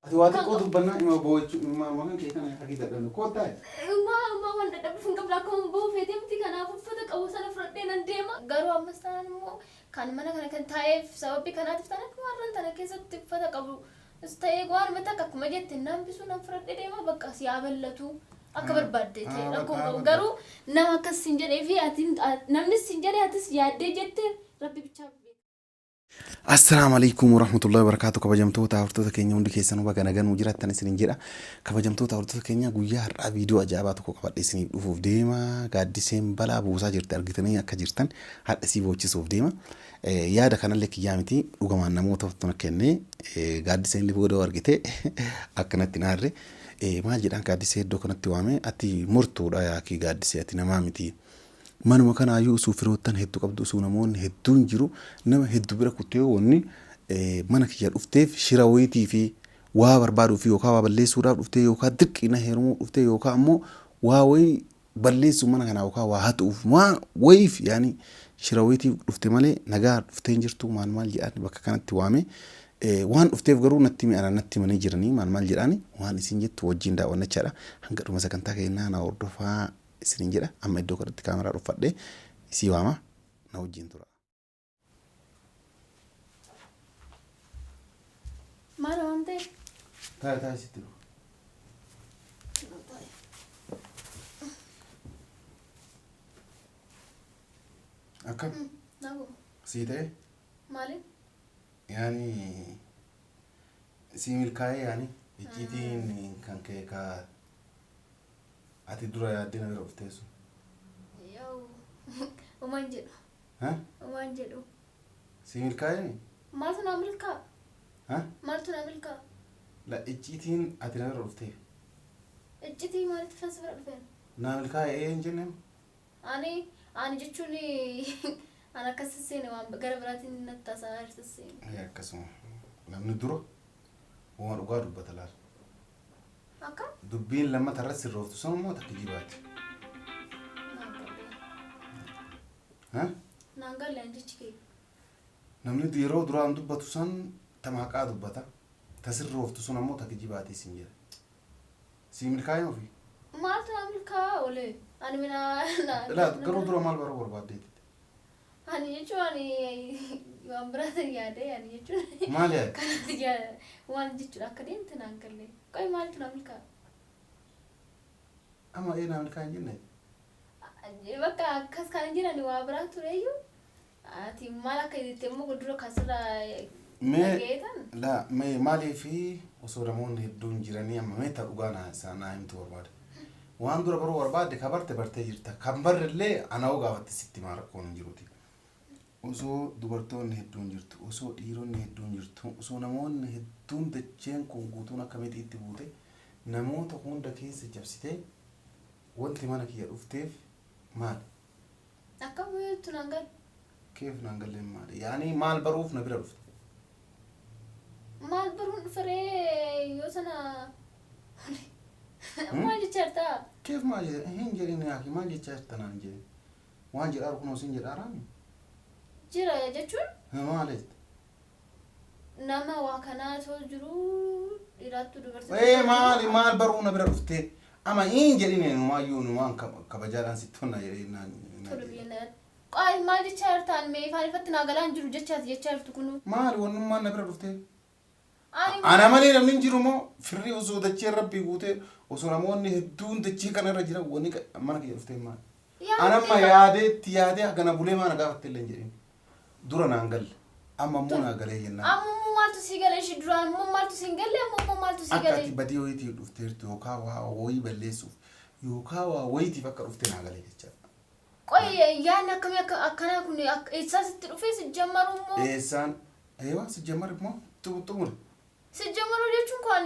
أتواتي كود بنا إما بوج ما كان كي كان حكي تقولنا كود تاي ما وانت تبفون قبل كم بو في ديم تي كنا ففتك أو سنة فردين عندما قالوا أمستان مو كان منا كان تايف سبب كنا تفتنا كمارن تنا كيسة تفتك أبو استيقظ وان متى كم جت النام بيسونا فردين ما بقى سيابلتو أكبر بدي تي ركوب قالوا نما كسنجر في أتين نمن السنجر أتس يادي جت ربي بتشاف السلام عليكم ورحمة الله وبركاته كبجمتوتا ورتوتا كينيا وندي كيسانو باغا نغان وجرات تاني سنين جيرا كبجمتوتا ورتوتا كينيا غويا را فيديو اجابات كو قبل سني دوفوف ديما غاديسين بلا بوسا جيرت ارغتني اكا جيرتن هاد سيبوچي سوف ديما يادا كان لك يامتي دوغما نموتو تون كني غاديسين لي بودو ارغتي اكنتي ناري ما جيدان غاديسين دو كنتي وامي اتي مرتو دا يا كي غاديسين اتي نمامتي manuma kana ayu sufirotan heddu qabdu sunamoon heddun jiru nama heddu bira kutee wonni mana kiyya dhufteef shirawiti fi waa barbaadu fi yoka waa balleessuudhaaf dhuftee yoka dirqina heerumuu dhuftee yoka ammoo waa way balleessu mana kana yoka waa hatuuf waa wayif yani shirawiti dhufte malee nagaa dhuftee jirtu maal jedhan bakka kanatti waame waan dhufteef garuu natti mi'ana natti manii jiranii maal jedhani waan isin jettu wajjin daawwannachaadha hanga dhuma sagantaa keenyaa na hordofaa isinin jedha amma iddoo kanatti kaameraa dhuffadhe isii waama na wajjin tura. Maal waamtee? Taa'ee sitti dhufu. Akkam? Naamu. Sii ta'e? Maali? Yaani sii milkaa'ee yaani icciitiin kan kee kaa ati dura yaaddina bira dhufteessu. Yoo umaan jedhu. Ha? Umaan jedhu. Sii milkaa'ee? Maaltu naa milkaa? Ha? Maaltu naa milkaa? La icciitiin ati na bira dhufteef. Icciitii maalitti fasa bira dhufeen? Naa milkaa'ee hin jenneen? Ani jechuun ani akkas sisseene waan gara biraatiin natti taasisaa hir'isseene. Akkasuma namni dura waan dhugaa dubbata laala. Akka? Dubbiin lammata irratti sirrooftu sun immoo takka jibaati. Naan galle an jechi kee. Namni yeroo duraan dubbatu san tamaqaa dubbata. Ta sirrooftu sun immoo takka jibaati isin jedha. Sii milkaa'ee ofii? Maaltu naa milkaa'aa oolee? Ani minaa... Garuu dura maal baruu barbaaddeeti? Ani jechuun ani waan biraatan yaadee ani jechuun... Maal yaade? Kanatti yaada waan jechuudha akka deemte naan galle. Qoy maaltu naa milkaa'aa? Amma naa milkaa'aa hin jenne? Bakka akkas kan jiran waa biraa tureeyyuu ati maal akka jettee immoo dura kasirraa dhageetan? Maaliifi osoo namoonni hedduun jiranii amma meetta dhugaa naa himtu barbaada. Waan dura baruu barbaadde ka bartee jirta. Kan barrillee ana'uu gaafatti sitti maa rakkoon hin jiruuti. Osoo dubartoonni hedduun jirtu, osoo dhiironni hedduun jirtu, osoo namoonni hedduun dacheen kun guutuun akkamitti itti buute namoota hunda keessa jabsitee wanti mana kiyya dhufteef maali? Akka bu'eettu naan galle. Keef naan galleen maali? Yaani maal baruuf na bira dhufte? Maal baruun dhuferee yoo sana... Maal jechaa jirtaa? Keef maal jedhe? Hin jedhin yaaki maal jechaa jirta naan jedhe? Waan jedhaaru kunoo sin jedhaaraami? Jira jechuun? Maalitti? Nama waa kanaa too jiru dhiiraattu dubartii... Maal baruu na bira dhufte? Ama hin jedhine numaayyuu numaan kabajaadhaan sitti honna jedhee naan... Tolu biyyannaan. Qoy maal jechaa jirtaan mee ifaan ifatti naa galaan jiru jechaati jechaa jirtu kunu? Maali wannummaan na bira dhufte? Ana malee namni hin jiru moo firri osoo dachee rabbii guutee osoo namoonni hedduun dachee kanarra jiran wanni mana kiyya dhuftee maali? Anamma yaadee hagana bulee maana gaafatte illee hin jedhin. Dura naan galle. Amma immoo naa galee jennaan. Amma maaltu si galee shi duraan immoo maaltu si hin galle amma maaltu si galee? Akka ati badii wayiitiif dhufteertu yookaan waa wayii balleessuuf yookaan waa wayiitiif akka dhuftee naa galee jechaadha. Qoy yaadni akkamii akkanaa kun eessaa sitti dhufee si jammaru immoo? Eessaan si jammaru immoo xumure. Si jammaru jechuun kun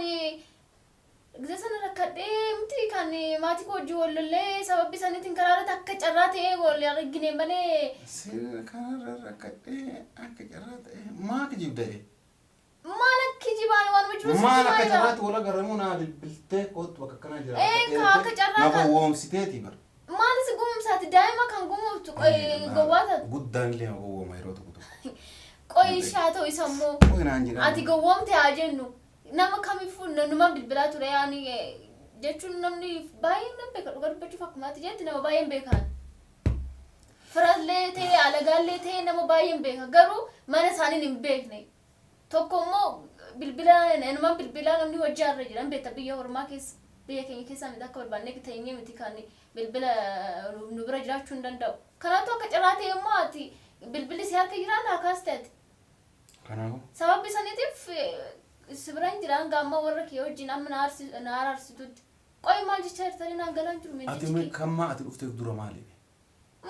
ጊዜ ሰነረከደේ ምቲ ካን ማቲ ኮጂ ወለለ ሰበብ ሰነቲን ከራረት አከ ጨራቴ ወል ያርግኔ መለ ሰነረከደ አከ ጨራቴ ማክ ጅብደ ማለክ ጅባን ዋን ወጅሩ ማለክ ጨራት ወላ ገረሙና ብልቴ ኮት ወከከና ጅራ ካከ ጨራታ ነው ወም ሲቴት ይበር ማለስ ጉምሳት ዳይማ ካን ጉምቱ ቆይ ገዋታ ጉዳን ለ ወማ ይሮቱ ቆይ ሻተው ይሰሙ ቆይ ናንጂ አቲ ገወምት ያጀኑ nama kamiifuu nama bilbilaa ture yaani jechuun namni baay'een nan beeka dhugaa dubbachuuf akkumaatti jetti nama baay'een beekan. Firaallee ta'e alagaallee ta'e nama baay'een beeka garuu mana isaaniin hin beekne. Tokko immoo nama bilbilaa namni hojjaarra jiran beekta biyya Oromaa keessa biyya keenya keessaa miti akka barbaannee ta'eenyee miti kan bilbila nu bira jiraachuu hin danda'u. Kanaafuu akka carraa ta'e immoo ati bilbilli si harka jiraan akaas ta'eeti. Kanaafuu. Sababni saniitiif si bira hin jiraan gaamma warra kee wajjin amma na araarsitutti. Qo'i maal jechaa jirtanii naan galaan jiru miti. Ati kammaa ati dhufteef dura maali?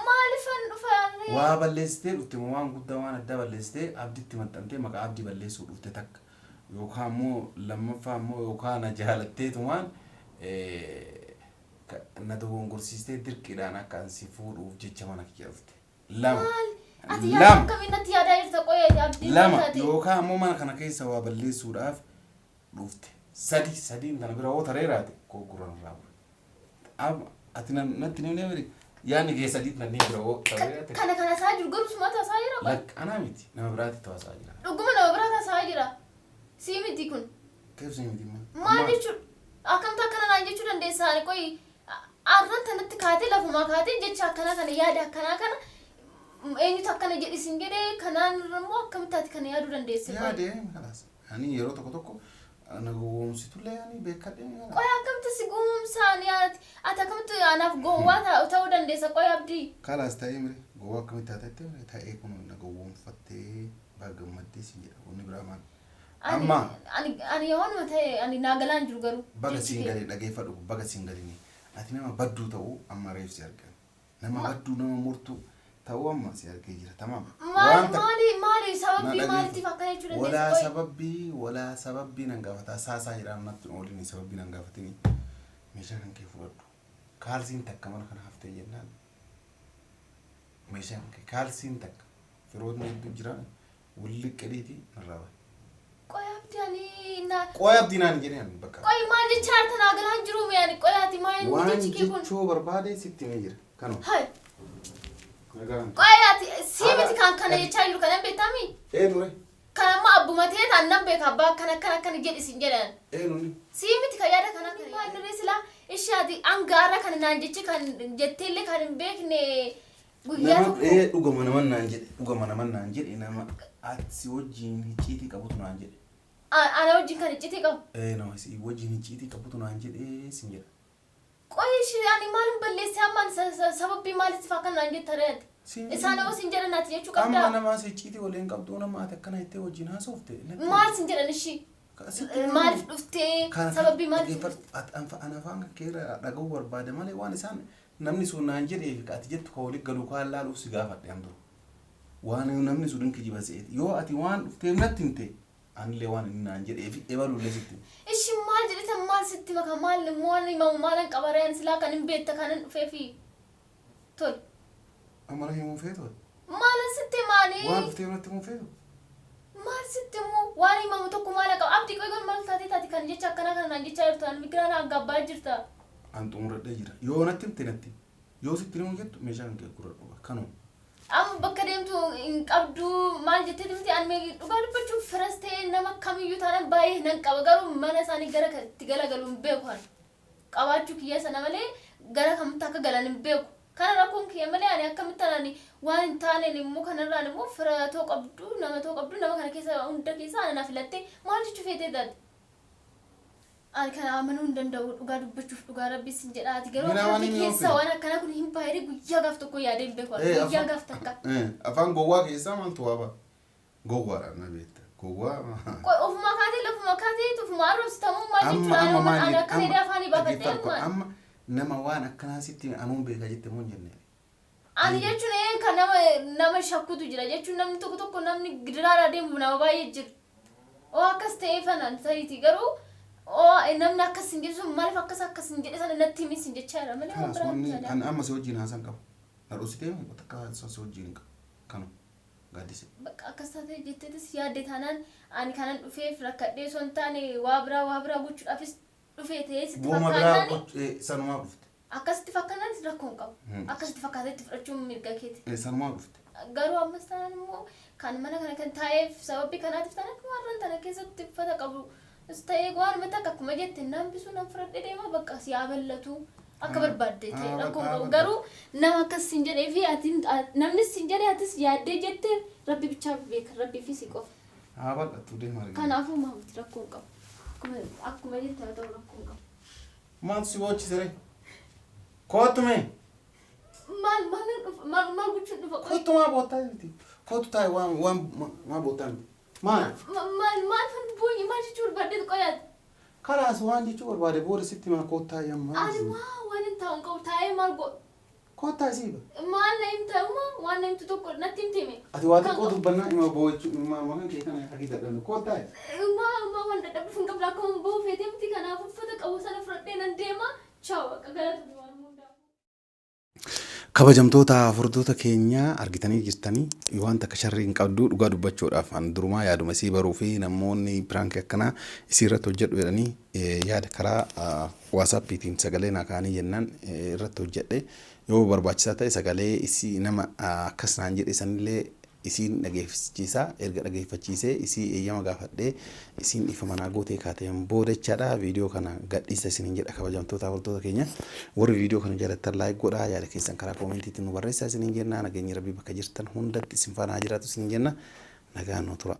Maalifan dhufaarree? Waa balleessitee dhufte waan guddaa waan adda balleessitee abdiitti maxxantee maqaa abdii balleessuu dhufte takka. Yookaan immoo lammaffaa immoo yookaan na jaalatteetumaan na dogongorsiistee dirqiidhaan akka ansi fuudhuuf jecha mana kiyya dhufte. Lama. Ati yaada akkamiin natti yaadaa jirta qo'ee abdii lama yookaan immoo mana kana keessa waa balleessuudhaaf dhufte. Sadiin kana bira hoo tareeraate gurguran irraa. Ati natti ni neemiri. yaani kee sadiit nannee bira hoo tareeraate. Kana isaa jiru garuu suma taasaa jira. Lakk anaa miti nama biraatti taasaa jira. Dhuguma nama biraa taasaa jira. Sii miti kun. Keef sii miti maal? Maal jechuudha? Akkamta akkana naan jechuu dandeessaa qo'i arran tanatti kaatee lafumaa kaatee jecha akkana kana yaada akkana kana eenyutu akkana jedhisin jedhee kanaan immoo akkamitti ati kana yaaduu dandeesse? Yaadee kalaas. Ani yeroo tokko na gowwoomsitullee ani beekadhee. Qo'i akkamitti si gowwoomsaan yaadati? Ati akkamitti anaaf gowwaa ta'uu dandeessa qo'i abdii? Kalaas ta'ee mire gowwaa akkamitti taatee ta'ee kun na gowwoomfattee baaggammaddee si jedha wanni biraa maal? Amma ani yoon ta'e ani naagalaan jiru garuu. Baga siin galee dhageeffadhu baga siin galee ati nama badduu ta'uu amma reefsi argan. Nama badduu nama murtuu ta'uu amma si argee jira tamam. Maali sababbii maaliitiif akkana jechuu dandeessa? Walaa sababbii nan gaafataa saasaa jedhaan natti oolini sababbii nan gaafatini meeshaa kan kee fudhadhu. Kaalsiin takka mana kana haftee jennaan. Meeshaan kee kaalsiin takka firootni hedduu jiran wulliqqeedhiiti narraa bahe. Qoy abdii naan jedheen bakka. Qoy maal jechaa jirta naagalaan jiru yaani qoy ati maal jechi kee kun? Waan jechuu barbaade sitti himee jira. Kanuma. Hai. Qoy ati sii miti kan kana jechaa jiru kana beektamii? Nure. Kana amma abbuma ta'e annan beeka abbaa kana jedhisin jedhan. Nure. Sii miti kan yaada kana maal nure silaa ishee ati angaara kana naan jechi kan jetteellee kan hin beekne guyyaa tokko. Dhugama naman naan jedhe nama ati wajjin hicciitii qabutu naan jedhe. Ana wajjin kan icciitii qabu? Nama si wajjin icciitii qabutu naan jedhee sin jedha. Qoy ishee ani maalin balleessee ammaan sababbii maaliif akka naan jetta reeti? Isaan hoo sin jedhan ati jechuu qabdaa? Amma nama si icciitii waliin qabdu nama ati akkana ittee wajjin haasofte. Maal sin jedhan ishii? Maaliif dhuftee sababbii maaliif? Ana afaan keera dhaga'uu barbaade malee waan isaan namni sun naan jedheef ati jettu ka waliin galuu kaan laaluuf si gaafadhe an dura. Waan namni sun hin kijiba se'eeti. Yoo ati waan dhufteef natti himte anillee waan inni naan jedheef ebalullee sitti. Ishi maal jedhita maal sitti maka maal himamu maalan qabareen silaa kan hin beekta kanan dhufeefi tol. Amala himuu feetu? Maalan sitti maali? Waan dhufteef natti himuu feetu? Maal sitti immoo waan himamu tokko maala qaba abdii qoygoon maal taatee taati kan jecha akkana kana naan jechaa jirtu an migiraan aggabbaa jirta. An xumuradhee jira. Yoo natti himte natti. Yoo sitti himu jettu meeshaa kan kee gurradhu kanuma. Amma bakka deemtu hin qabdu maal jettee dimti an dhugaa dubbachuuf firas ta'e nama kamiyyuu taanan baay'ee nan qaba garuu mana isaanii gara itti galagalu hin beeku an qabaachuu kiyya sana malee gara kamitti akka galan hin beeku kana rakkoon kiyya malee ani akkamitti ani waan hin taaneen immoo kanarraan immoo fira too qabdu nama kana keessa hunda keessa ana na filattee maal jechuu feetee daadde. Ani kana amanuu hin danda'u dhugaa dubbachuuf dhugaa rabbiis hin jedhaati garuu harki keessa waan akkana kun hin baay'ee guyyaa gaaf tokko yaadee hin beeku guyyaa gaaf takka. Afaan gowwaa keessaa maaltu waaba? Gowwaadhaan na beekta. Gowwaa. Ofuma kaatee lafuma kaatee ofuma arrabsitamuu maal jechuudha ani akka fedhe afaanii baafadhee amma nama waan akkanaa sitti anuun beeka jette moo hin jenne? Ani jechuun kan nama shakkutu jira jechuun namni tokko namni gidiraadhaa deemu nama baay'ee jira. Oo akkas ta'ee fanaan ta'iiti garuu namni akkas hin jedhu maaliif akkas hin jedhe sana natti himis hin jechaa jira malee waan biraa kan amma si wajjin haasan qabu na dhositee takka si wajjin kanu gaaddise bakka akkas taatee jetteetis yaadde taanaan ani kanan dhufeef rakkadhee osoo hin taane waa biraa gochuudhaafis dhufee ta'ee sitti fakkaannaan sanumaa dhufte akkasitti fakkaannaan rakkoon qabu akkasitti fakkaateetti fudhachuun mirga keeti sanumaa dhufte garuu ammas taanaan immoo kan mana kana kan taa'eef sababii kanaatiif taanaan warreen tana keessatti uffata qabu استاي قوار متى كما جت نام بسونا فرد ديما بقى سيابلتو أكبر بدي تلاقون قارو نما كسنجر في أتين نمن السنجر أتس يادي جت ربي بتشاف بيك ربي في سيكوف بقى تودي ماري كان أفهم ما بتلاقون قام أكما جت تلاقون قام ما تسوي سري كوتمي ما بتشوف كوت ما بوتاي كوت تاي وان ما بوتاي ما فن بوي ما تشوف بدي قياد خلاص وان دي تشوف بعد بور ستي ما كوت تاي ما أنا وان أنت أنكو تاي ما قو كوت تاي سيبا ما نيم تاوما وان نيم تتوقع نتيم تيمي أتواتي كوت بنا إما بوي ما كان كيكنا حكيت لنا كوت تاي ما وان ده بفن قبل أكون بو في تيم تيكنا بفتك أو سنة فردين نديما شاو كقولت kabajamtoota furdoota keenya argitanii jirtanii waan takka sharrii hin qabdu dhugaa dubbachuudhaaf an durumaa yaaduma isii baruu fi namoonni piraank akkanaa isii irratti hojjedhu jedhanii yaada karaa WhatsAppiitiin sagalee naa kaanii jennaan irratti hojjedhe yoo barbaachisaa ta'e sagalee isii nama akkas naan jedhe sanillee isiin dhageeffachiisaa erga dhageeffachiisee isii eeyyama gaafadhee isiin ifa manaa gootee kaateen boodachaadha viidiyoo kana gadhiisa isiniin jedha kabajamtoota furdoota keenya warri viidiyoo kana jaalattan laayik godhaa yaada keessan karaa koomentiitiin nu barreessaa isiniin jenna nageenyi rabbii bakka jirtan hundatti isin faana jiraatu isiniin jenna nagaan nu tura.